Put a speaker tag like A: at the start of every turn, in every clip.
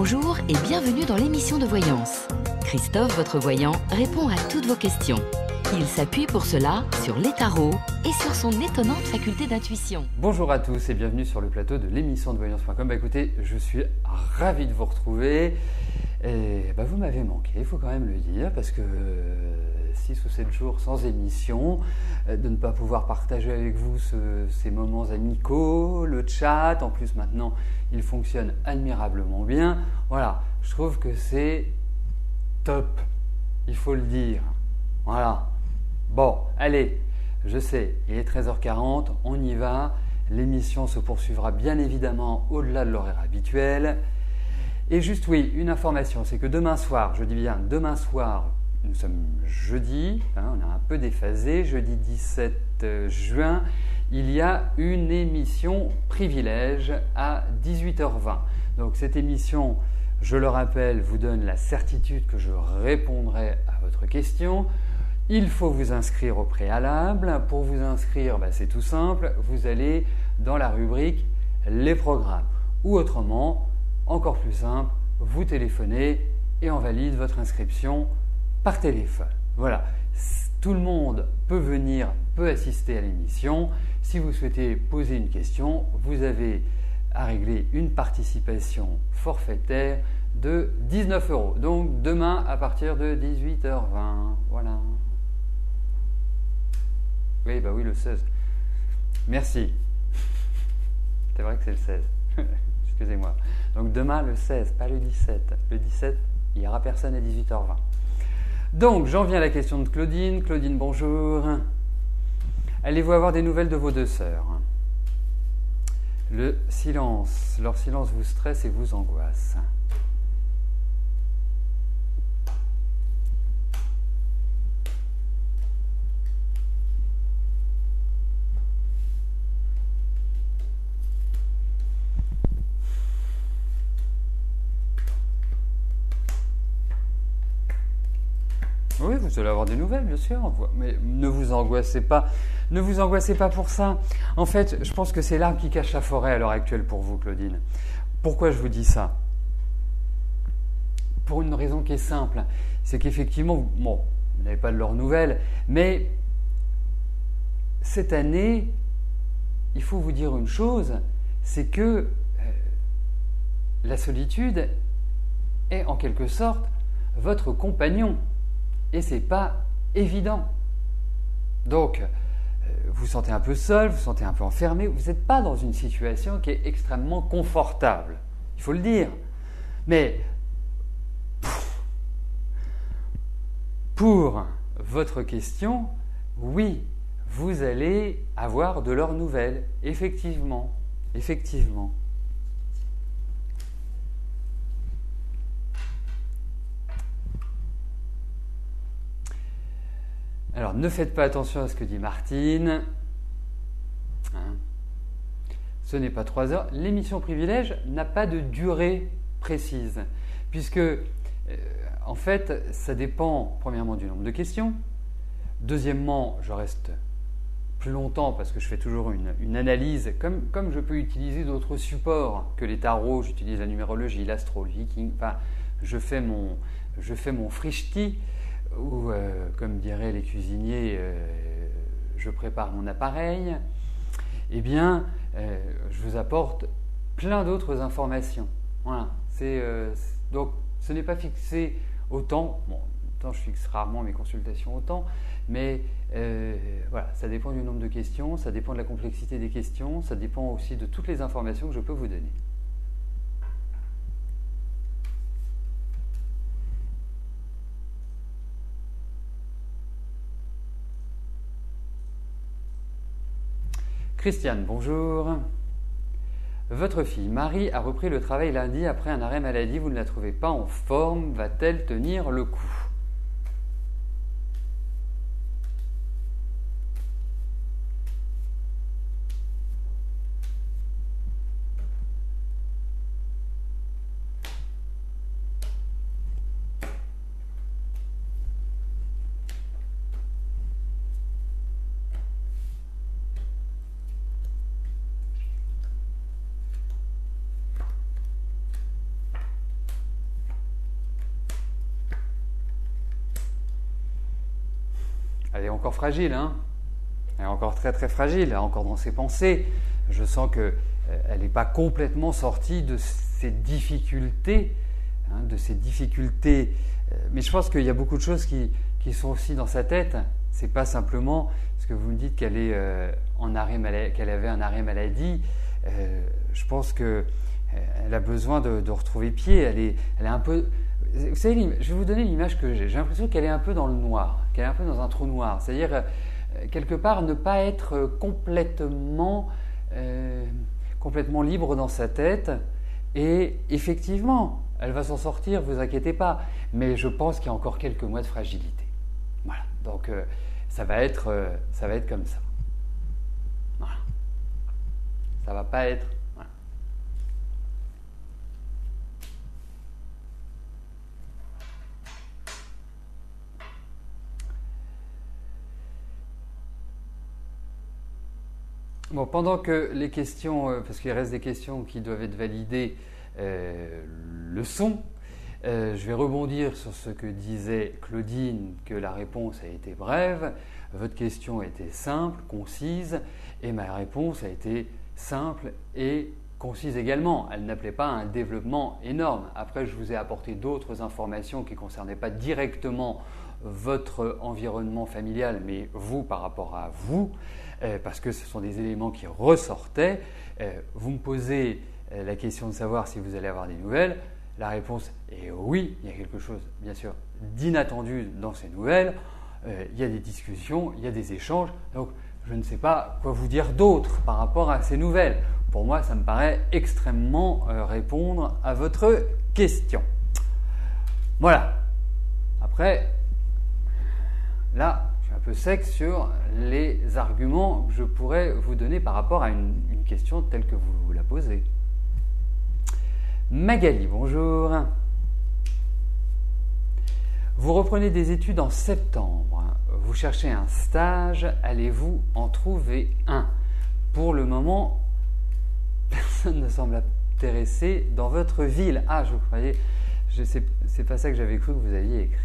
A: Bonjour et bienvenue dans l'émission de voyance. Christophe, votre voyant, répond à toutes vos questions. Il s'appuie pour cela sur les tarots et sur son étonnante faculté d'intuition.
B: Bonjour à tous et bienvenue sur le plateau de l'émission de voyance.com. Écoutez, je suis ravi de vous retrouver. Et vous m'avez manqué, il faut quand même le dire, parce que 6 ou 7 jours sans émission, de ne pas pouvoir partager avec vous ces moments amicaux, le chat, en plus maintenant il fonctionne admirablement bien. Voilà, je trouve que c'est top, il faut le dire. Voilà. Bon, allez, je sais, il est 13h40, on y va. L'émission se poursuivra bien évidemment au-delà de l'horaire habituel. Et juste oui, une information, c'est que demain soir, je dis bien demain soir, nous sommes jeudi, on a un peu déphasé, jeudi 17 juin, il y a une émission privilège à 18h20. Donc cette émission, je le rappelle, vous donne la certitude que je répondrai à votre question. Il faut vous inscrire au préalable. Pour vous inscrire, c'est tout simple, vous allez dans la rubrique « Les programmes » ou autrement, encore plus simple, vous téléphonez et on valide votre inscription par téléphone. Voilà, tout le monde peut venir, peut assister à l'émission. Si vous souhaitez poser une question, vous avez à régler une participation forfaitaire de 19 €. Donc demain à partir de 18h20. Voilà. Oui, oui, le 16. Merci. C'est vrai que c'est le 16. Excusez-moi. Donc demain le 16, pas le 17. Le 17, il n'y aura personne à 18h20. Donc j'en viens à la question de Claudine. Claudine, bonjour. Allez-vous avoir des nouvelles de vos deux sœurs? Leur silence vous stresse et vous angoisse. Oui, vous allez avoir des nouvelles, bien sûr, mais ne vous angoissez pas. Ne vous angoissez pas pour ça. En fait, je pense que c'est l'arbre qui cache la forêt à l'heure actuelle pour vous, Claudine. Pourquoi je vous dis ça? Pour une raison qui est simple. C'est qu'effectivement, vous n'avez pas de leurs nouvelles, mais cette année, il faut vous dire une chose, c'est que la solitude est en quelque sorte votre compagnon. Et ce n'est pas évident. Donc, vous vous sentez un peu seul, vous vous sentez un peu enfermé, vous n'êtes pas dans une situation qui est extrêmement confortable. Il faut le dire. Mais pour votre question, oui, vous allez avoir de leurs nouvelles. Effectivement. Effectivement. Alors, ne faites pas attention à ce que dit Martine. Ce n'est pas 3 heures. L'émission privilège n'a pas de durée précise, puisque, en fait, ça dépend, premièrement, du nombre de questions. Deuxièmement, je reste plus longtemps parce que je fais toujours une analyse, comme je peux utiliser d'autres supports que les tarots, j'utilise la numérologie, l'astro, le viking, je fais mon frichti, ou comme diraient les cuisiniers, je prépare mon appareil, eh bien, je vous apporte plein d'autres informations. Voilà. Donc, ce n'est pas fixé autant. Bon, autant je fixe rarement mes consultations autant, mais voilà, ça dépend du nombre de questions, ça dépend de la complexité des questions, ça dépend aussi de toutes les informations que je peux vous donner. Christiane, bonjour. Votre fille Marie a repris le travail lundi après un arrêt maladie. Vous ne la trouvez pas en forme. Va-t-elle tenir le coup? elle est encore fragile, hein. Elle est encore très très fragile, elle est encore dans ses pensées. Je sens qu'elle n'est pas complètement sortie de ses difficultés, hein, mais je pense qu'il y a beaucoup de choses qui sont aussi dans sa tête. C'est pas simplement parce que vous me dites qu'elle est qu'elle avait un arrêt maladie. Je pense que elle a besoin de retrouver pied. Elle est un peu. Vous savez, je vais vous donner l'image que j'ai. J'ai l'impression qu'elle est un peu dans le noir, qu'elle est un peu dans un trou noir. C'est-à-dire quelque part ne pas être complètement libre dans sa tête. Et effectivement, elle va s'en sortir. Vous inquiétez pas. Mais je pense qu'il y a encore quelques mois de fragilité. Voilà. Donc ça va être comme ça. Voilà. Ça va pas être. Voilà. Bon, pendant que les questions, parce qu'il reste des questions qui doivent être validées, le sont. Je vais rebondir sur ce que disait Claudine, que la réponse a été brève, votre question était simple, concise, et ma réponse a été simple et concise également. Elle n'appelait pas à un développement énorme. Après, je vous ai apporté d'autres informations qui ne concernaient pas directement votre environnement familial, mais vous par rapport à vous, parce que ce sont des éléments qui ressortaient. Vous me posez la question de savoir si vous allez avoir des nouvelles. La réponse est oui, il y a quelque chose, bien sûr, d'inattendu dans ces nouvelles. Il y a des discussions, il y a des échanges. Donc, je ne sais pas quoi vous dire d'autre par rapport à ces nouvelles. Pour moi, ça me paraît extrêmement répondre à votre question. Voilà. Après, là, je suis un peu sec sur les arguments que je pourrais vous donner par rapport à une question telle que vous la posez. Magali, bonjour. Vous reprenez des études en septembre. Vous cherchez un stage. Allez-vous en trouver un? Pour le moment, personne ne semble intéressé dans votre ville. Ah, je croyais. C'est pas ça que j'avais cru que vous aviez écrit.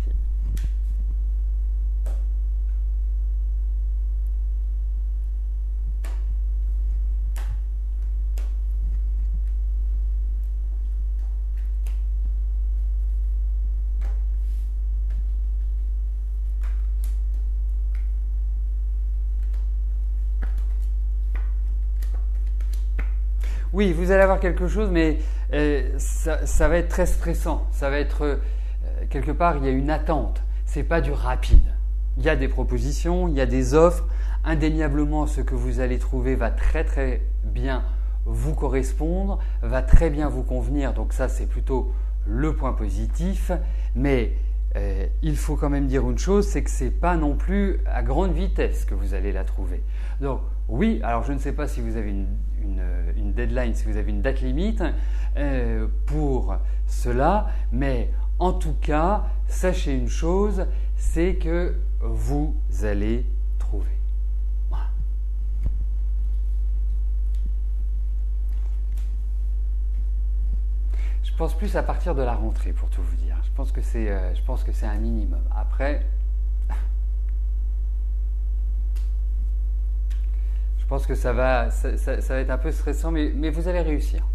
B: Oui, vous allez avoir quelque chose, mais ça va être très stressant. Ça va être, quelque part, il y a une attente. Ce n'est pas du rapide. Il y a des propositions, il y a des offres. Indéniablement, ce que vous allez trouver va très très bien vous correspondre, va très bien vous convenir. Donc ça, c'est plutôt le point positif. Mais il faut quand même dire une chose, c'est que ce n'est pas non plus à grande vitesse que vous allez la trouver. Donc oui, alors je ne sais pas si vous avez une deadline, si vous avez une date limite pour cela, mais en tout cas, sachez une chose, c'est que vous allez trouver. Voilà. Je pense plus à partir de la rentrée, pour tout vous dire. Je pense que c'est un minimum. Après, je pense que ça va être un peu stressant, mais vous allez réussir.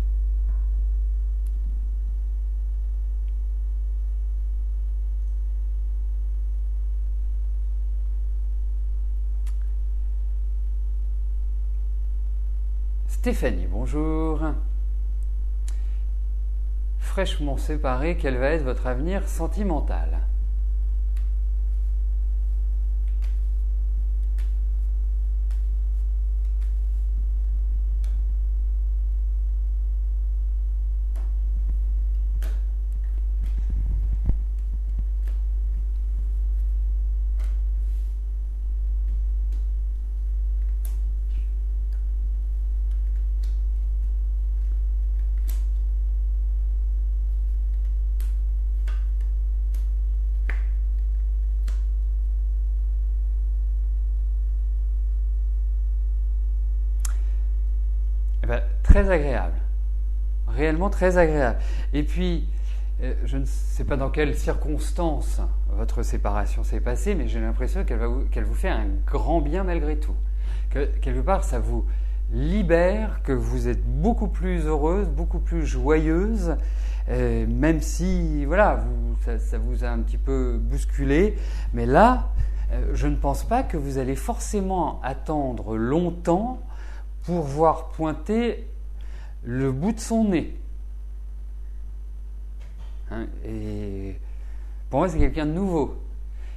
B: Stéphanie, bonjour. Fraîchement séparée, quel va être votre avenir sentimental ? Très agréable, réellement très agréable. Et puis, je ne sais pas dans quelles circonstances votre séparation s'est passée, mais j'ai l'impression qu'elle vous fait un grand bien malgré tout. Que quelque part, ça vous libère, que vous êtes beaucoup plus heureuse, beaucoup plus joyeuse, même si voilà, ça vous a un petit peu bousculé. Mais là, je ne pense pas que vous allez forcément attendre longtemps pour voir pointer le bout de son nez. Hein, et pour moi, c'est quelqu'un de nouveau.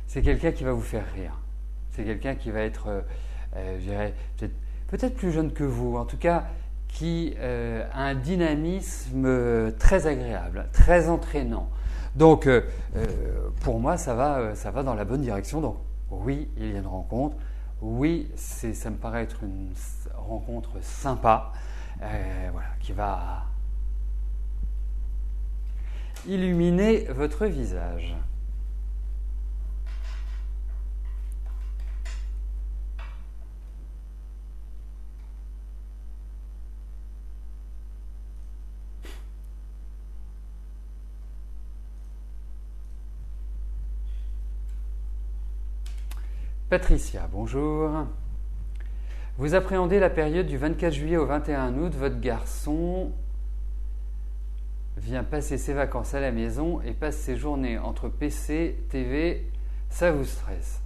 B: C'est quelqu'un qui va vous faire rire. C'est quelqu'un qui va être, je dirais, peut-être plus jeune que vous, en tout cas, qui a un dynamisme très agréable, très entraînant. Donc, pour moi, ça va dans la bonne direction. Donc, oui, il y a une rencontre. Oui, ça me paraît être une rencontre sympa, voilà, qui va illuminer votre visage. Patricia, bonjour. Vous appréhendez la période du 24 juillet au 21 août. Votre garçon vient passer ses vacances à la maison et passe ses journées entre PC, TV. Ça vous stresse?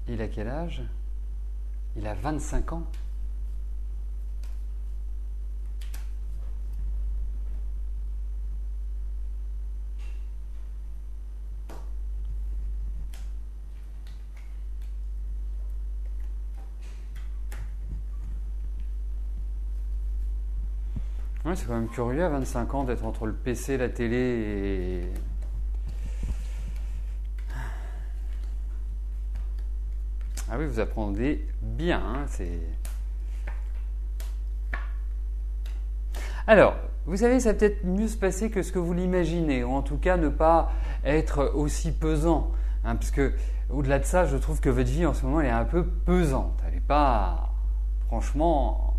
B: Il a quel âge? Il a 25 ans. Ouais, c'est quand même curieux à 25 ans d'être entre le PC, la télé et... Ah oui, vous apprenez bien, hein, c'est... Alors, vous savez, ça va peut-être mieux se passer que ce que vous l'imaginez, ou en tout cas ne pas être aussi pesant, hein, parce que au-delà de ça, je trouve que votre vie en ce moment, elle est un peu pesante. Elle n'est pas, franchement,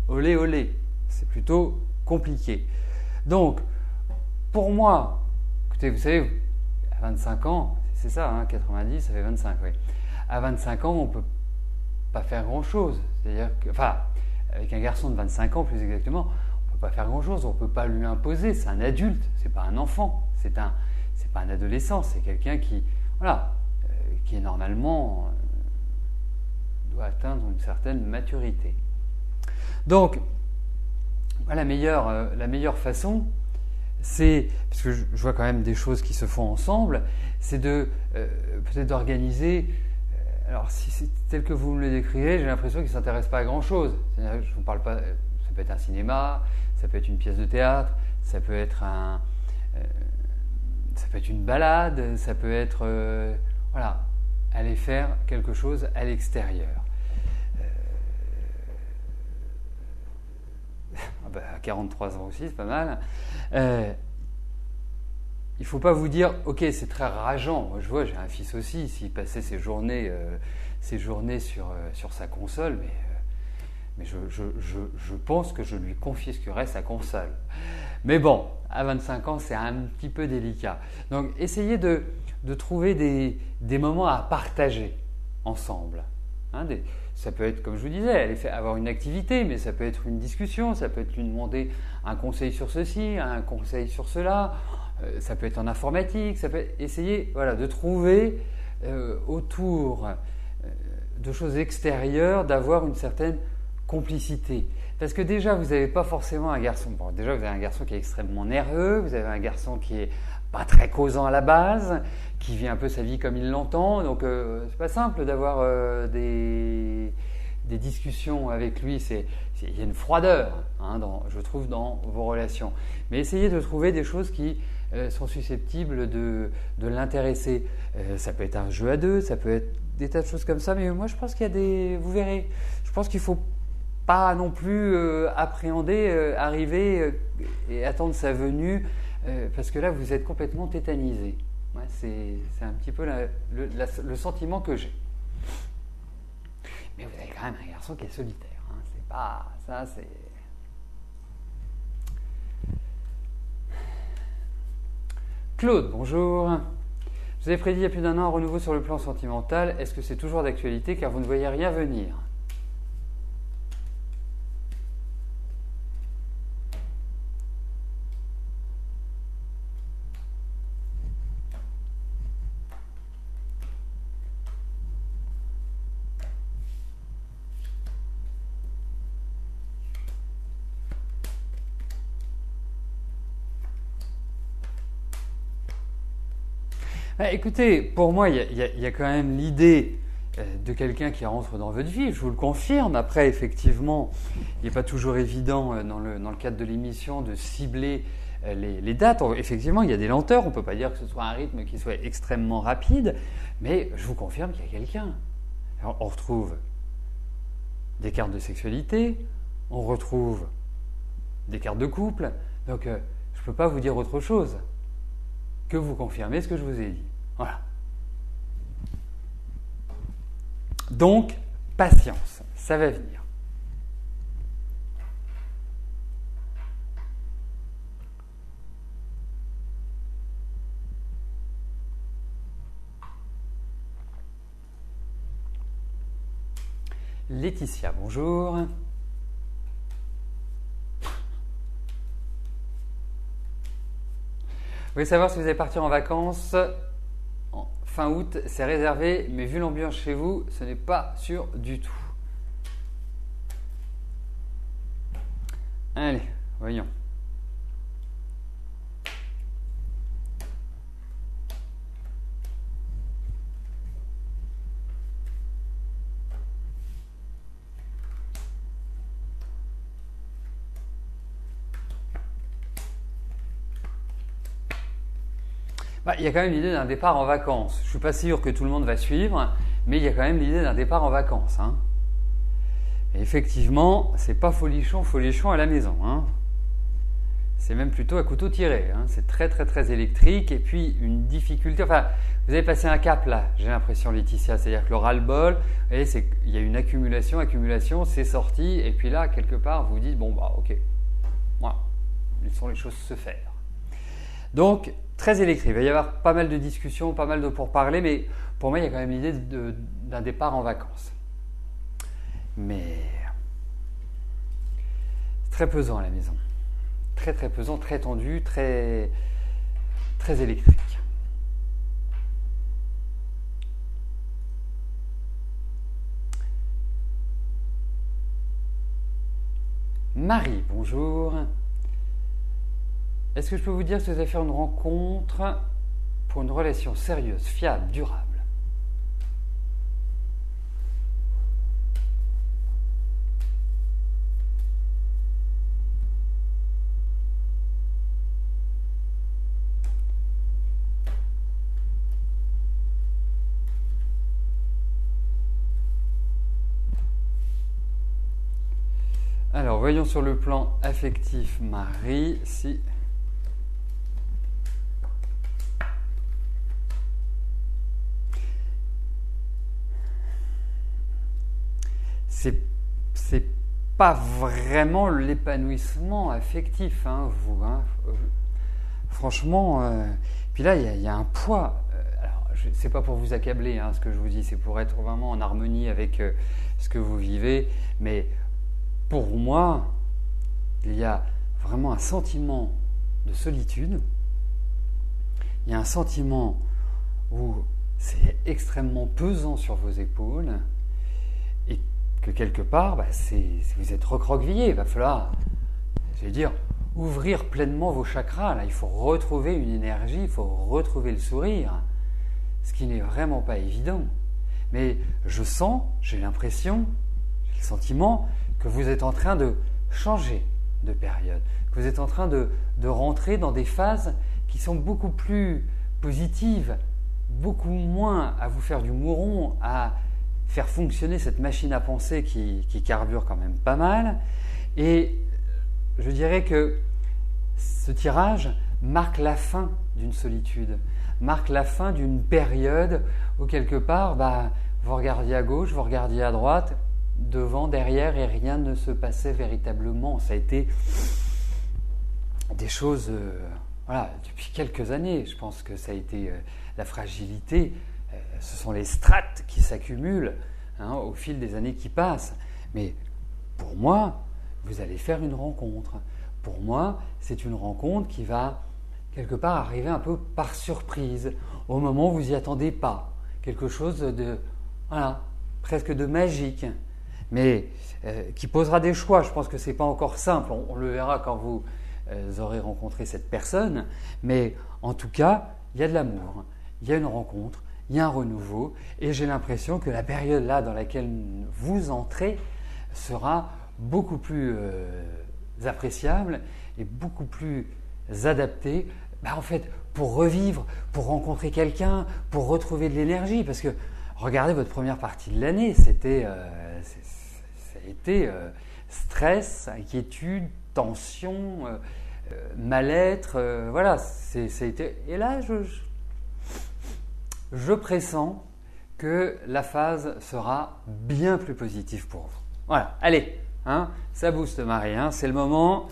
B: olé olé. C'est plutôt compliqué. Donc, pour moi, écoutez, vous savez, à 25 ans, c'est ça, hein, 90, ça fait 25, oui. À 25 ans, on ne peut pas faire grand-chose. C'est-à-dire que, enfin, avec un garçon de 25 ans, plus exactement, on ne peut pas faire grand-chose, on ne peut pas lui imposer. C'est un adulte, c'est pas un enfant, c'est pas un adolescent, c'est quelqu'un qui, voilà, qui est normalement doit atteindre une certaine maturité. Donc, la meilleure façon, c'est, parce que je vois quand même des choses qui se font ensemble, c'est de peut-être d'organiser. Alors, si c'est tel que vous me le décrivez, j'ai l'impression qu'il ne s'intéresse pas à grand-chose. C'est-à-dire, je vous parle pas. Ça peut être un cinéma, ça peut être une pièce de théâtre, ça peut être une balade, ça peut être voilà, aller faire quelque chose à l'extérieur. À 43 ans aussi, c'est pas mal. Il ne faut pas vous dire, ok, c'est très rageant. Moi, je vois, j'ai un fils aussi, s'il passait ses journées sur sa console, mais je pense que je lui confisquerais sa console. Mais bon, à 25 ans, c'est un petit peu délicat. Donc, essayez de trouver des moments à partager ensemble. Hein, ça peut être, comme je vous disais, avoir une activité, mais ça peut être une discussion, ça peut être lui demander un conseil sur ceci, un conseil sur cela, ça peut être en informatique, ça peut être, essayer voilà, de trouver autour de choses extérieures, d'avoir une certaine complicité. Parce que déjà, vous n'avez pas forcément un garçon. Bon, déjà, vous avez un garçon qui est extrêmement nerveux, vous avez un garçon qui est pas très causant à la base, qui vit un peu sa vie comme il l'entend. Donc, c'est pas simple d'avoir des discussions avec lui. Il y a une froideur, hein, je trouve, dans vos relations. Mais essayez de trouver des choses qui sont susceptibles de l'intéresser. Ça peut être un jeu à deux, ça peut être des tas de choses comme ça. Mais moi, je pense qu'il y a vous verrez, je pense qu'il faut pas non plus appréhender, arriver et attendre sa venue, parce que là, vous êtes complètement tétanisé. Ouais, c'est un petit peu le sentiment que j'ai. Mais vous avez quand même un garçon qui est solitaire. Hein. C'est pas ça, c'est. Claude, bonjour. Vous avez prédit il y a plus d'un an un renouveau sur le plan sentimental. Est-ce que c'est toujours d'actualité car vous ne voyez rien venir? Écoutez, pour moi, il y a quand même l'idée de quelqu'un qui rentre dans votre vie, je vous le confirme. Après, effectivement, il n'est pas toujours évident dans le cadre de l'émission de cibler les dates. Effectivement, il y a des lenteurs, on ne peut pas dire que ce soit un rythme qui soit extrêmement rapide, mais je vous confirme qu'il y a quelqu'un. Alors, on retrouve des cartes de sexualité, on retrouve des cartes de couple, donc je ne peux pas vous dire autre chose que vous confirmez ce que je vous ai dit. Voilà. Donc, patience, ça va venir. Laetitia, bonjour. Vous voulez savoir si vous allez partir en vacances en fin août, c'est réservé, mais vu l'ambiance chez vous, ce n'est pas sûr du tout. Allez, voyons. Il y a quand même l'idée d'un départ en vacances. Je ne suis pas sûr que tout le monde va suivre, mais il y a quand même l'idée d'un départ en vacances. Hein. Et effectivement, c'est pas folichon à la maison. Hein. C'est même plutôt à couteau tiré. Hein. C'est très très très électrique et puis une difficulté. Enfin, vous avez passé un cap là, j'ai l'impression, Laetitia. C'est-à-dire que le ras-le-bol, il y a une accumulation, c'est sorti. Et puis là, quelque part, vous vous dites, bon bah ok, voilà, laissons les choses se faire. Donc, très électrique. Il va y avoir pas mal de discussions, pas mal de pourparlers, mais pour moi, il y a quand même l'idée d'un départ en vacances. Mais très pesant à la maison. Très très pesant, très tendu, très, très électrique. Marie, bonjour. Est-ce que je peux vous dire que vous allez faire une rencontre pour une relation sérieuse, fiable, durable? Alors, voyons sur le plan affectif, Marie, si... C'est pas vraiment l'épanouissement affectif, hein, vous. Hein. Franchement, puis là, il y a un poids. Alors, c'est pas pour vous accabler, hein, ce que je vous dis, c'est pour être vraiment en harmonie avec ce que vous vivez. Mais pour moi, il y a vraiment un sentiment de solitude. Il y a un sentiment où c'est extrêmement pesant sur vos épaules. Et que quelque part, vous êtes recroquevillé, il va falloir, ouvrir pleinement vos chakras. Là, il faut retrouver une énergie, il faut retrouver le sourire, ce qui n'est vraiment pas évident. Mais je sens, j'ai l'impression, j'ai le sentiment que vous êtes en train de changer de période, que vous êtes en train de rentrer dans des phases qui sont beaucoup plus positives, beaucoup moins à vous faire du mouron, à faire fonctionner cette machine à penser qui carbure quand même pas mal. Et je dirais que ce tirage marque la fin d'une solitude, marque la fin d'une période où quelque part, vous regardiez à gauche, vous regardiez à droite, devant, derrière, et rien ne se passait véritablement. Ça a été des choses, voilà, depuis quelques années. Je pense que ça a été la fragilité. Ce sont les strates qui s'accumulent au fil des années qui passent. Mais pour moi, vous allez faire une rencontre. Pour moi, c'est une rencontre qui va quelque part arriver un peu par surprise, au moment où vous n'y attendez pas. Quelque chose de, voilà, presque de magique, mais qui posera des choix. Je pense que ce n'est pas encore simple, on le verra quand vous aurez rencontré cette personne, mais en tout cas, il y a de l'amour, il y a une rencontre, il y a un renouveau, et j'ai l'impression que la période là dans laquelle vous entrez sera beaucoup plus appréciable et beaucoup plus adaptée, en fait, pour revivre, pour rencontrer quelqu'un, pour retrouver de l'énergie, parce que regardez votre première partie de l'année, ça a été stress, inquiétude, tension, mal-être, voilà, ça a été. Et là, je pressens que la phase sera bien plus positive pour vous. Voilà, allez, ça booste Marie, c'est le moment.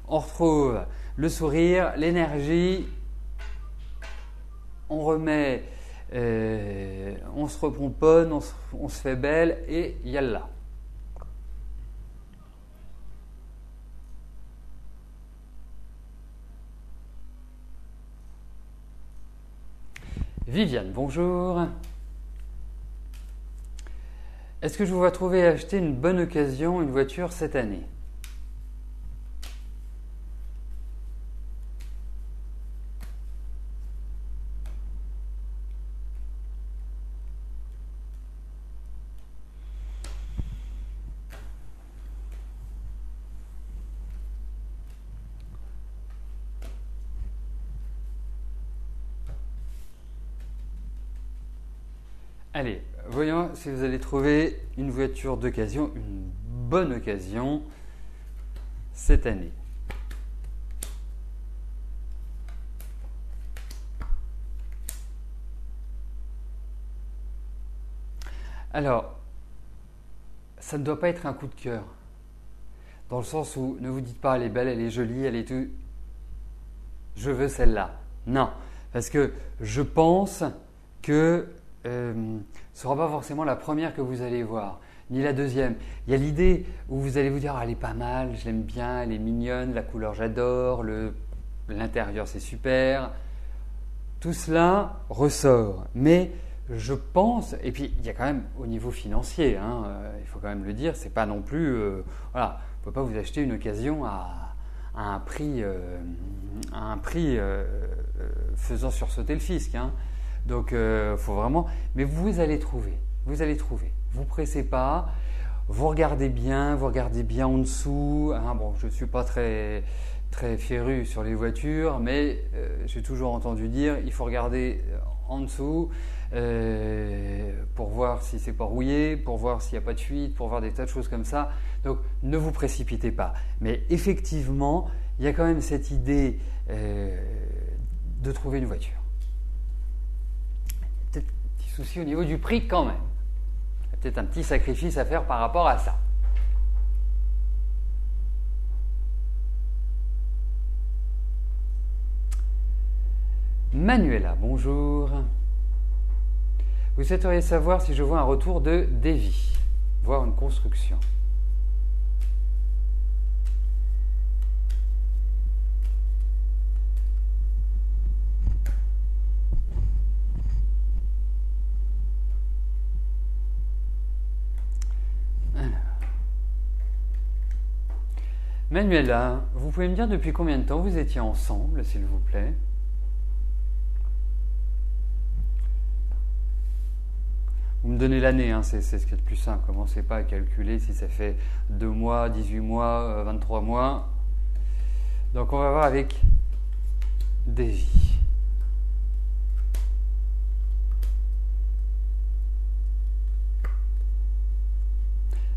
B: On retrouve le sourire, l'énergie, on remet, on se repomponne, on se fait belle et yallah. Viviane, bonjour. Est-ce que je vous vois trouver et acheter une bonne occasion, une voiture cette année ? Allez, voyons si vous allez trouver une voiture d'occasion, une bonne occasion cette année. Alors, ça ne doit pas être un coup de cœur, dans le sens où ne vous dites pas elle est belle, elle est jolie, elle est tout, je veux celle-là. Non, parce que je pense que ce ne sera pas forcément la première que vous allez voir, ni la deuxième. Il y a l'idée où vous allez vous dire elle est pas mal, je l'aime bien, elle est mignonne, la couleur j'adore, l'intérieur c'est super. Tout cela ressort, mais je pense, et puis il y a quand même au niveau financier, il faut quand même le dire, c'est pas non plus, voilà, on ne peut pas vous acheter une occasion à un prix faisant sursauter le fisc. Donc, faut vraiment. Mais vous allez trouver. Vous pressez pas. Vous regardez bien en dessous. Bon, je ne suis pas très féru sur les voitures, mais j'ai toujours entendu dire il faut regarder en dessous pour voir si c'est pas rouillé, pour voir s'il n'y a pas de fuite, pour voir des tas de choses comme ça. Donc, ne vous précipitez pas. Mais effectivement, il y a quand même cette idée de trouver une voiture. Peut-être un petit souci au niveau du prix quand même. Il y a peut-être un petit sacrifice à faire par rapport à ça. Manuela, bonjour. Vous souhaiteriez savoir si je vois un retour de devis, voire une construction. Manuela, vous pouvez me dire depuis combien de temps vous étiez ensemble, s'il vous plaît ? Vous me donnez l'année, c'est ce qui est le plus simple. Commencez pas à calculer si ça fait 2 mois, 18 mois, 23 mois. Donc on va voir avec devis.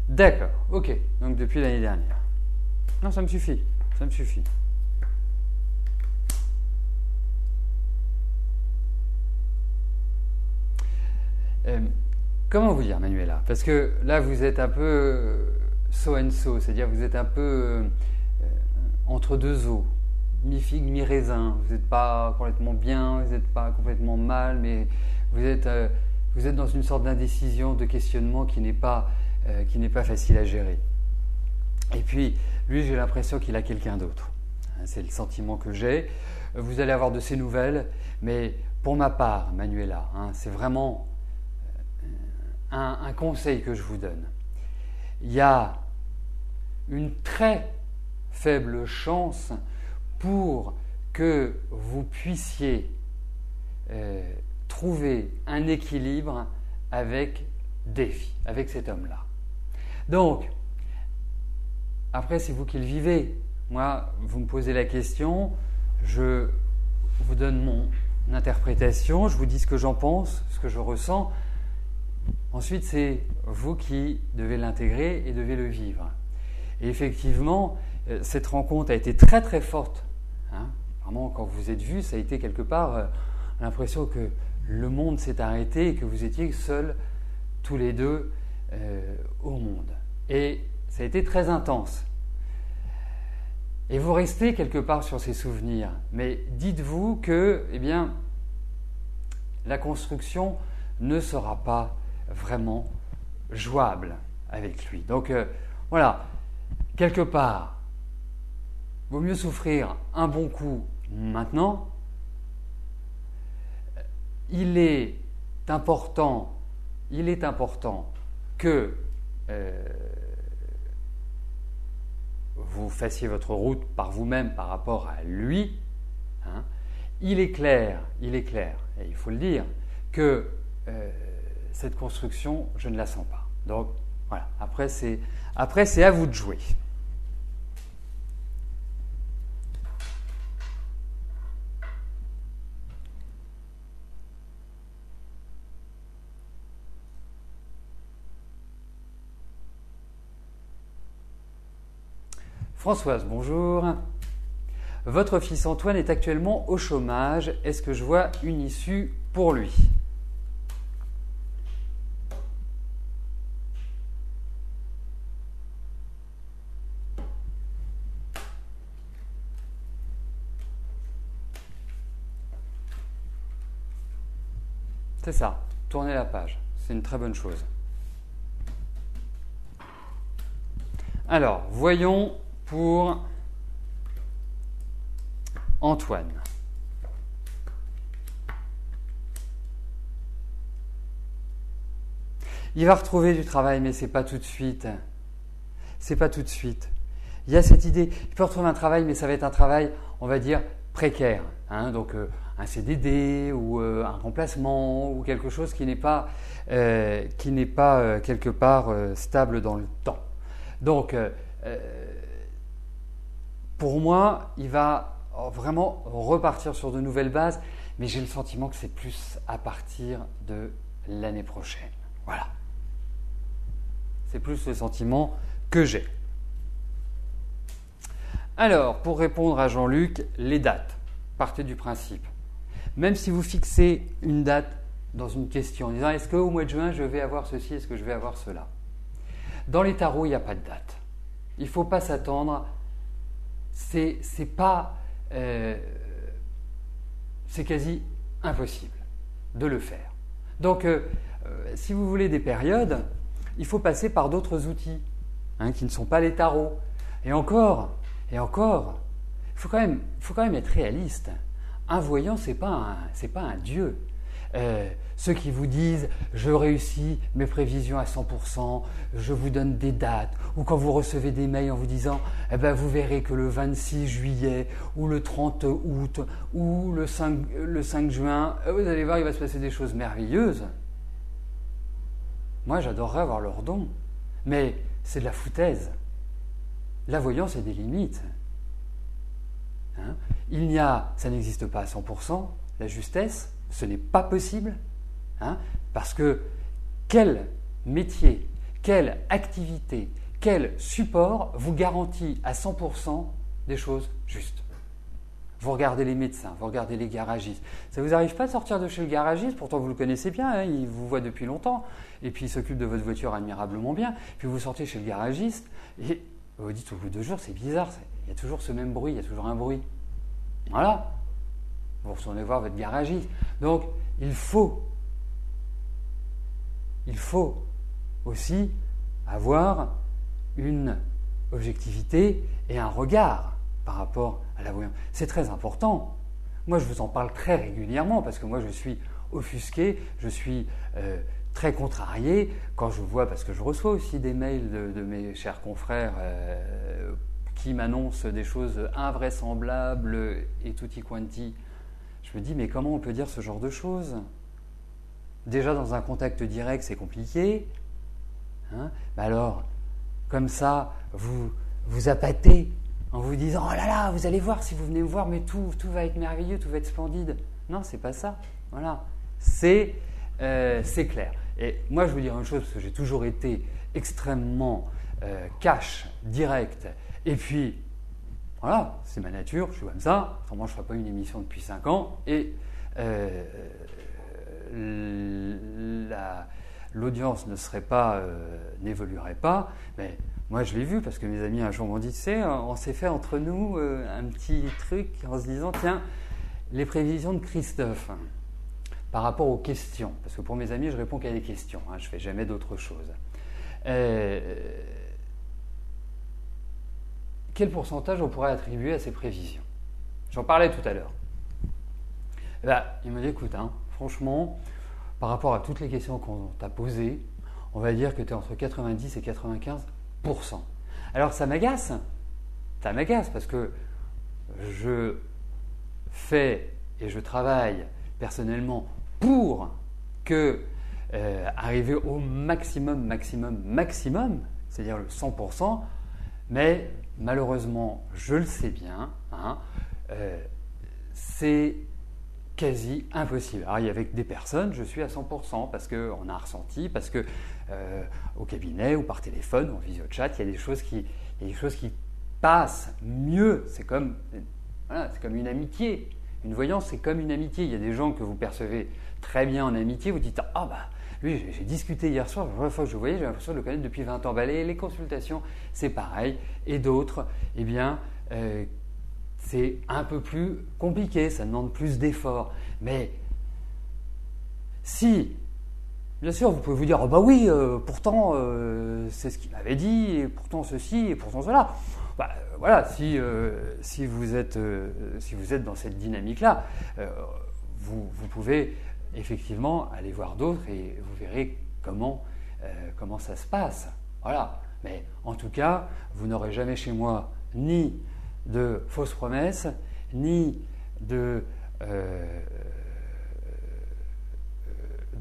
B: D'accord, ok. Donc depuis l'année dernière. Non, ça me suffit. comment vous dire, Manuela? Parce que là, vous êtes un peu so and so, c'est-à-dire vous êtes un peu entre deux eaux, mi-figue, mi-raisin. Vous n'êtes pas complètement bien, vous n'êtes pas complètement mal, mais vous êtes dans une sorte d'indécision, de questionnement qui n'est pas facile à gérer. Et puis, lui, j'ai l'impression qu'il a quelqu'un d'autre. C'est le sentiment que j'ai. Vous allez avoir de ses nouvelles, mais pour ma part, Manuela, c'est vraiment un conseil que je vous donne. Il y a une très faible chance pour que vous puissiez trouver un équilibre avec Davy, avec cet homme-là. Donc, après, c'est vous qui le vivez. Moi, vous me posez la question, je vous donne mon interprétation, je vous dis ce que j'en pense, ce que je ressens. Ensuite, c'est vous qui devez l'intégrer et devez le vivre. Et effectivement, cette rencontre a été très très forte. Vraiment, quand vous êtes vus, ça a été quelque part l'impression que le monde s'est arrêté et que vous étiez seuls, tous les deux, au monde. Et ça a été très intense. Et vous restez quelque part sur ces souvenirs. Mais dites-vous que, la construction ne sera pas vraiment jouable avec lui. Donc voilà, quelque part, vaut mieux souffrir un bon coup maintenant. Il est important que vous fassiez votre route par vous-même par rapport à lui. Il est clair, et il faut le dire, que cette construction, je ne la sens pas. Donc voilà, après c'est à vous de jouer. Françoise, bonjour. Votre fils Antoine est actuellement au chômage. Est-ce que je vois une issue pour lui? C'est ça, tournez la page. C'est une très bonne chose. Alors, voyons pour Antoine. Il va retrouver du travail, mais c'est pas tout de suite. C'est pas tout de suite. Il y a cette idée, il peut retrouver un travail, mais ça va être un travail, on va dire, précaire. Donc un CDD ou un remplacement ou quelque chose qui n'est pas quelque part stable dans le temps. Donc, pour moi, il va vraiment repartir sur de nouvelles bases, mais j'ai le sentiment que c'est plus à partir de l'année prochaine. Voilà. C'est plus le sentiment que j'ai. Alors, pour répondre à Jean-Luc, les dates. Partez du principe. Même si vous fixez une date dans une question, en disant est-ce qu'au mois de juin, je vais avoir ceci, est-ce que je vais avoir cela? Dans les tarots, il n'y a pas de date. Il ne faut pas s'attendre. C'est quasi impossible de le faire. Donc, si vous voulez des périodes, il faut passer par d'autres outils qui ne sont pas les tarots. Et encore, il faut quand même être réaliste. Un voyant, c'est pas un dieu. Ceux qui vous disent « je réussis mes prévisions à 100%, je vous donne des dates » ou quand vous recevez des mails en vous disant « vous verrez que le 26 juillet ou le 30 août ou le 5 juin, vous allez voir, il va se passer des choses merveilleuses ». Moi, j'adorerais avoir leur don, mais c'est de la foutaise. La voyance a des limites. Ça n'existe pas à 100%, la justesse, ce n'est pas possible, parce que quel métier, quelle activité, quel support vous garantit à 100% des choses justes? vous regardez les médecins, vous regardez les garagistes. Ça vous arrive pas de sortir de chez le garagiste, pourtant vous le connaissez bien, hein, il vous voit depuis longtemps, et puis il s'occupe de votre voiture admirablement bien, puis vous sortez chez le garagiste, et vous vous dites au bout de 2 jours, c'est bizarre, il y a toujours ce même bruit, il y a toujours un bruit. Voilà, vous retournez voir votre garagiste. Donc, il faut aussi avoir une objectivité et un regard par rapport à la voyance. C'est très important. Moi, je vous en parle très régulièrement parce que moi, je suis offusqué, je suis très contrarié quand je vois, parce que je reçois aussi des mails de mes chers confrères qui m'annoncent des choses invraisemblables et tutti quanti. Je me dis, mais comment on peut dire ce genre de choses ? Déjà, dans un contact direct, c'est compliqué. Hein ? Alors, comme ça, vous appâtez en vous disant « Oh là là, vous allez voir, si vous venez me voir, mais tout va être merveilleux, tout va être splendide. » Non, c'est pas ça. Voilà. C'est clair. Et moi, je veux dire une chose, parce que j'ai toujours été extrêmement cash, direct. Et puis, voilà, c'est ma nature, je suis comme ça. Autrement, je ne ferai pas une émission depuis 5 ans. Et l'audience n'évoluerait pas. Mais moi, je l'ai vu parce que mes amis un jour m'ont dit, tu sais, on s'est fait entre nous un petit truc en se disant, tiens, les prévisions de Christophe par rapport aux questions. Parce que pour mes amis, je réponds qu'à des questions. Hein, je ne fais jamais d'autre chose. Quel pourcentage on pourrait attribuer à ces prévisions ? J'en parlais tout à l'heure. Il me dit, écoute, franchement, par rapport à toutes les questions qu'on t'a posées, on va dire que tu es entre 90 et 95%. Alors ça m'agace parce que je fais et je travaille personnellement pour que arriver au maximum, c'est-à-dire le 100%, mais malheureusement, je le sais bien, c'est quasi impossible. Alors, il y a avec des personnes, je suis à 100% parce qu'on a un ressenti, parce que au cabinet ou par téléphone ou en visio-chat, il y a des choses qui passent mieux. C'est comme une amitié. Une voyance, c'est comme une amitié. Il y a des gens que vous percevez très bien en amitié, vous dites « Ah bah, lui, j'ai discuté hier soir, la première fois que je le voyais, j'ai l'impression de le connaître depuis 20 ans. » Les consultations, c'est pareil. Et d'autres, eh bien, c'est un peu plus compliqué, ça demande plus d'efforts. Mais si, bien sûr, vous pouvez vous dire « Oh bah oui, pourtant, c'est ce qu'il m'avait dit, et pourtant ceci, et pourtant cela. » Voilà, si vous êtes dans cette dynamique-là, vous pouvez effectivement aller voir d'autres et vous verrez comment ça se passe. Voilà. Mais en tout cas, vous n'aurez jamais chez moi ni de fausses promesses, ni de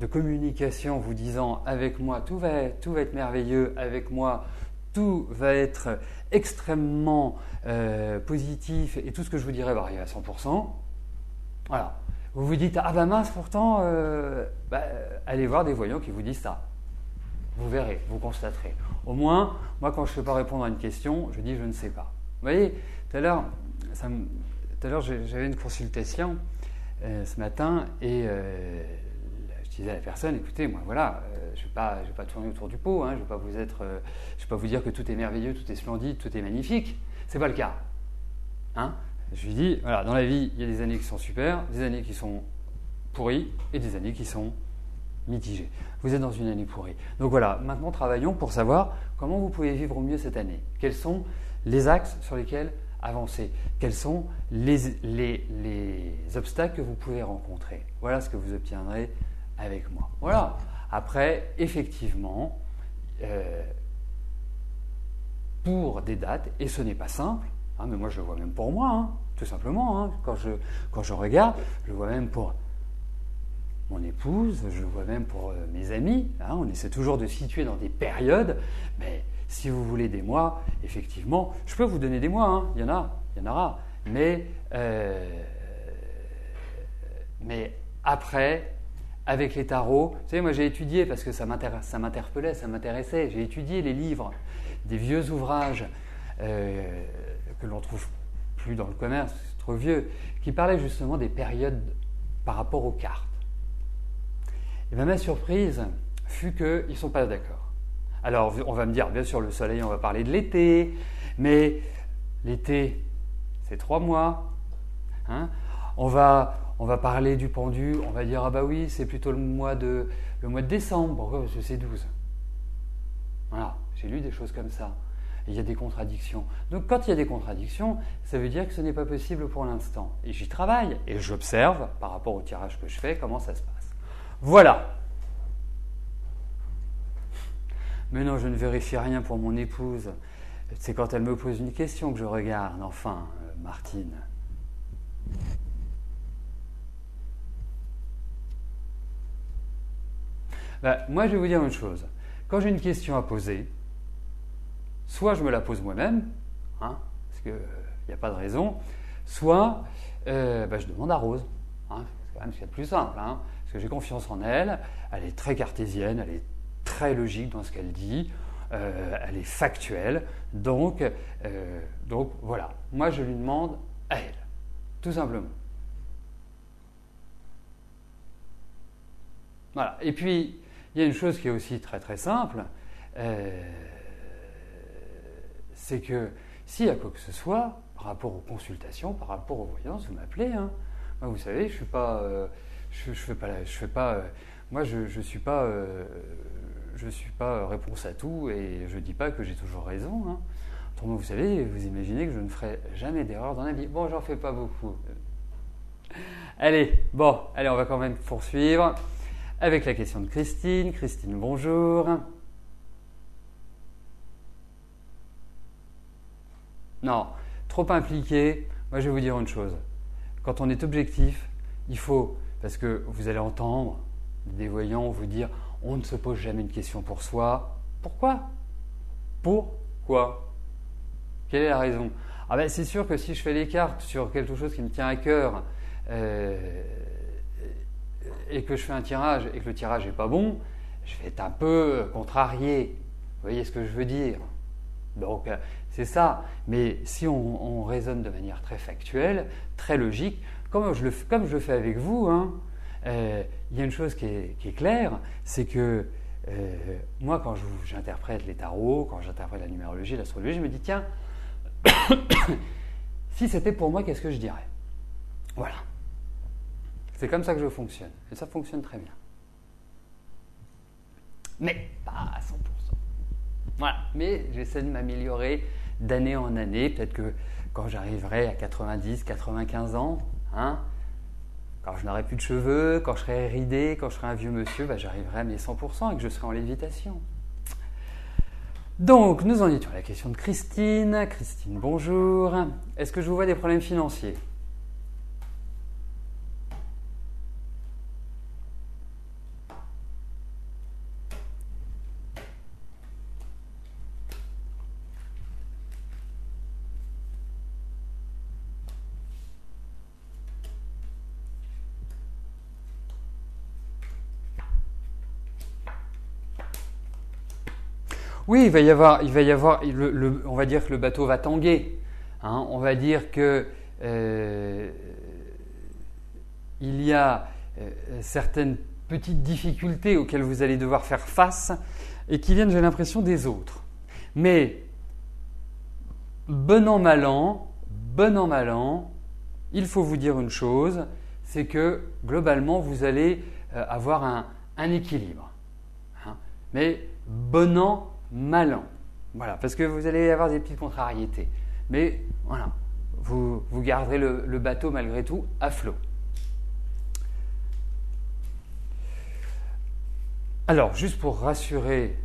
B: communication vous disant avec moi tout va être merveilleux, avec moi tout va être extrêmement positif et tout ce que je vous dirai va arriver à 100%. Voilà. Vous vous dites ah bah mince pourtant, allez voir des voyants qui vous disent ça. Vous verrez, vous constaterez. Au moins, moi quand je ne sais pas répondre à une question, je dis je ne sais pas. Vous voyez, tout à l'heure j'avais une consultation ce matin et je disais à la personne, écoutez, moi voilà, je ne vais pas tourner autour du pot, je ne vais pas vous dire que tout est merveilleux, tout est splendide, tout est magnifique. Ce n'est pas le cas. Je lui dis, voilà, dans la vie, il y a des années qui sont super, des années qui sont pourries et des années qui sont mitigées. Vous êtes dans une année pourrie. Donc voilà, maintenant travaillons pour savoir comment vous pouvez vivre au mieux cette année. Quels sont les axes sur lesquels avancer? Quels sont les obstacles que vous pouvez rencontrer? Voilà ce que vous obtiendrez avec moi. Voilà. Après, effectivement, pour des dates, et ce n'est pas simple, mais moi je le vois même pour moi, tout simplement. Quand je regarde, je le vois même pour mon épouse, je le vois même pour mes amis. On essaie toujours de se situer dans des périodes, mais si vous voulez des mois, effectivement, je peux vous donner des mois, il y en aura. Mais après, avec les tarots, vous savez, moi j'ai étudié, parce que ça m'interpellait, ça m'intéressait, j'ai étudié les livres, des vieux ouvrages que l'on ne trouve plus dans le commerce, trop vieux, qui parlait justement des périodes par rapport aux cartes. Et bien ma surprise fut qu'ils ne sont pas d'accord. Alors on va me dire, bien sûr le soleil, on va parler de l'été, mais l'été c'est 3 mois. Hein, on va parler du pendu, on va dire ah bah oui c'est plutôt le mois de décembre, pourquoi? Parce que c'est 12. Voilà, j'ai lu des choses comme ça. Et il y a des contradictions. Donc quand il y a des contradictions, ça veut dire que ce n'est pas possible pour l'instant. Et j'y travaille et j'observe par rapport au tirage que je fais comment ça se passe. Voilà. Mais non, je ne vérifie rien pour mon épouse. C'est quand elle me pose une question que je regarde. Enfin, Martine. Moi, je vais vous dire une chose. Quand j'ai une question à poser, soit je me la pose moi-même, hein, parce qu'il n'y a pas de raison, soit je demande à Rose. Hein, c'est quand même ce qu'il y a de plus simple. Hein, parce que j'ai confiance en elle. Elle est très cartésienne, elle est très logique dans ce qu'elle dit. Elle est factuelle. Donc voilà. Moi, je lui demande à elle. Tout simplement. Voilà. Et puis, il y a une chose qui est aussi très très simple. C'est que s'il y a quoi que ce soit, par rapport aux consultations, par rapport aux voyances, vous m'appelez. Hein. Moi, vous savez, je suis pas, moi, je suis pas réponse à tout et je dis pas que j'ai toujours raison. Hein. Autrement, vous savez, vous imaginez que je ne ferai jamais d'erreur dans la vie. Bon, j'en fais pas beaucoup. Allez, on va quand même poursuivre avec la question de Christine. Christine, bonjour. Non, trop impliqué. Moi, je vais vous dire une chose. Quand on est objectif, il faut, parce que vous allez entendre des voyants vous dire on ne se pose jamais une question pour soi. Pourquoi? Pourquoi? Quelle est la raison? Ah ben, c'est sûr que si je fais les cartes sur quelque chose qui me tient à cœur et que je fais un tirage et que le tirage n'est pas bon, je vais être un peu contrarié. Vous voyez ce que je veux dire? Donc, c'est ça. Mais si on raisonne de manière très factuelle, très logique, comme je le fais avec vous, hein, il y a une chose qui est claire, c'est que moi, quand j'interprète les tarots, quand j'interprète la numérologie, l'astrologie, je me dis, tiens, si c'était pour moi, qu'est-ce que je dirais? Voilà. C'est comme ça que je fonctionne. Et ça fonctionne très bien. Mais pas à 100%. Voilà. Mais j'essaie de m'améliorer d'année en année. Peut-être que quand j'arriverai à 90, 95 ans, hein, quand je n'aurai plus de cheveux, quand je serai ridé, quand je serai un vieux monsieur, j'arriverai à mes 100% et que je serai en lévitation. Donc, nous en étions à la question de Christine. Christine, bonjour. Est-ce que je vous vois des problèmes financiers? Oui, il va y avoir on va dire que le bateau va tanguer. Hein, on va dire que il y a certaines petites difficultés auxquelles vous allez devoir faire face et qui viennent, j'ai l'impression, des autres. Mais bon an, mal an, il faut vous dire une chose, c'est que globalement, vous allez avoir un équilibre. Hein, mais bon an, mal an. Voilà, parce que vous allez avoir des petites contrariétés. Mais voilà, vous garderez le bateau malgré tout à flot. Alors, juste pour rassurer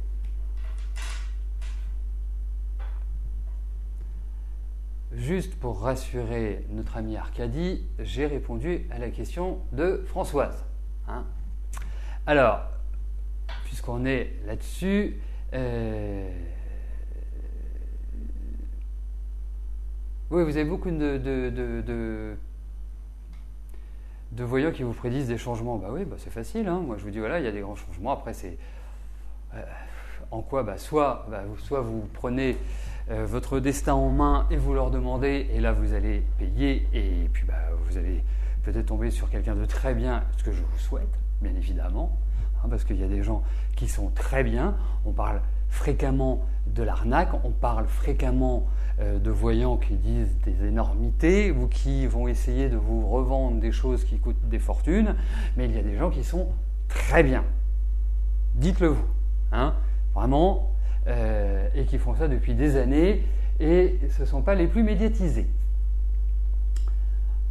B: notre ami Arcadie, j'ai répondu à la question de Françoise. Hein. Alors, puisqu'on est là-dessus, oui, vous avez beaucoup de voyants qui vous prédisent des changements. Bah oui, c'est facile. Hein. Moi, je vous dis, voilà, il y a des grands changements. Après, c'est en quoi soit vous prenez votre destin en main et vous leur demandez, et là vous allez payer, et puis vous allez peut-être tomber sur quelqu'un de très bien, ce que je vous souhaite, bien évidemment, parce qu'il y a des gens qui sont très bien. On parle fréquemment de l'arnaque, on parle fréquemment de voyants qui disent des énormités ou qui vont essayer de vous revendre des choses qui coûtent des fortunes, mais il y a des gens qui sont très bien. Dites-le vous, vraiment, et qui font ça depuis des années, et ce ne sont pas les plus médiatisés.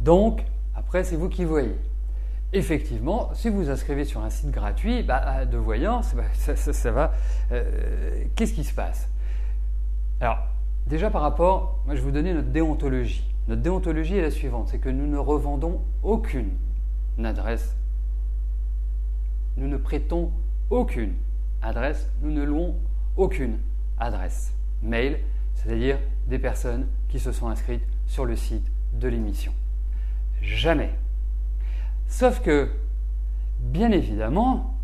B: Donc, après, c'est vous qui voyez. Effectivement, si vous vous inscrivez sur un site gratuit de voyance, ça va. Qu'est-ce qui se passe? Alors, déjà par rapport, moi je vais vous donner notre déontologie. Notre déontologie est la suivante, c'est que nous ne revendons aucune adresse. Nous ne prêtons aucune adresse, nous ne louons aucune adresse mail, c'est-à-dire des personnes qui se sont inscrites sur le site de l'émission. Jamais. Sauf que, bien évidemment,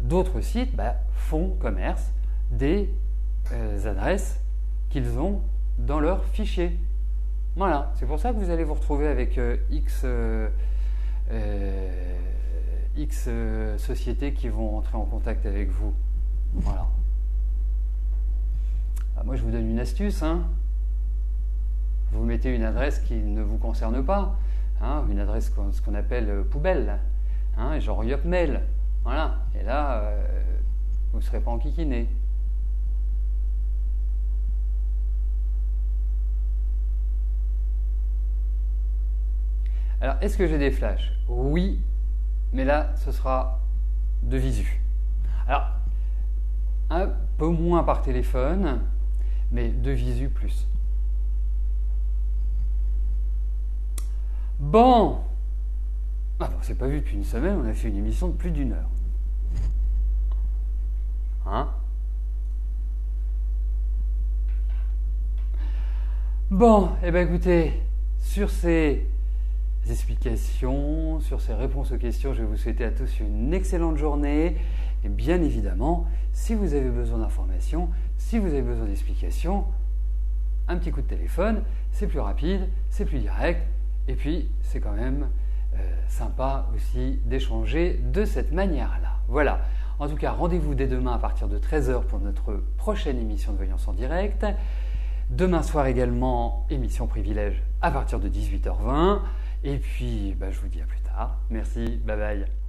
B: d'autres sites font commerce des adresses qu'ils ont dans leur fichier. Voilà, c'est pour ça que vous allez vous retrouver avec X sociétés qui vont entrer en contact avec vous. Voilà. Moi, je vous donne une astuce. Vous mettez une adresse qui ne vous concerne pas. Une adresse, ce qu'on appelle poubelle, genre Yopmail. Voilà. Et là, vous ne serez pas enquiquiné. Alors, est-ce que j'ai des flashs? Oui, mais là, ce sera de visu. Alors, un peu moins par téléphone, mais de visu plus. Bon, on s'est pas vu depuis une semaine, on a fait une émission de plus d'1 heure. Bon, écoutez, sur ces explications, sur ces réponses aux questions, je vais vous souhaiter à tous une excellente journée. Et bien évidemment, si vous avez besoin d'informations, si vous avez besoin d'explications, un petit coup de téléphone, c'est plus rapide, c'est plus direct. Et puis, c'est quand même sympa aussi d'échanger de cette manière-là. Voilà. En tout cas, rendez-vous dès demain à partir de 13h pour notre prochaine émission de Voyance en direct. Demain soir également, émission Privilège à partir de 18h20. Et puis, je vous dis à plus tard. Merci, bye bye.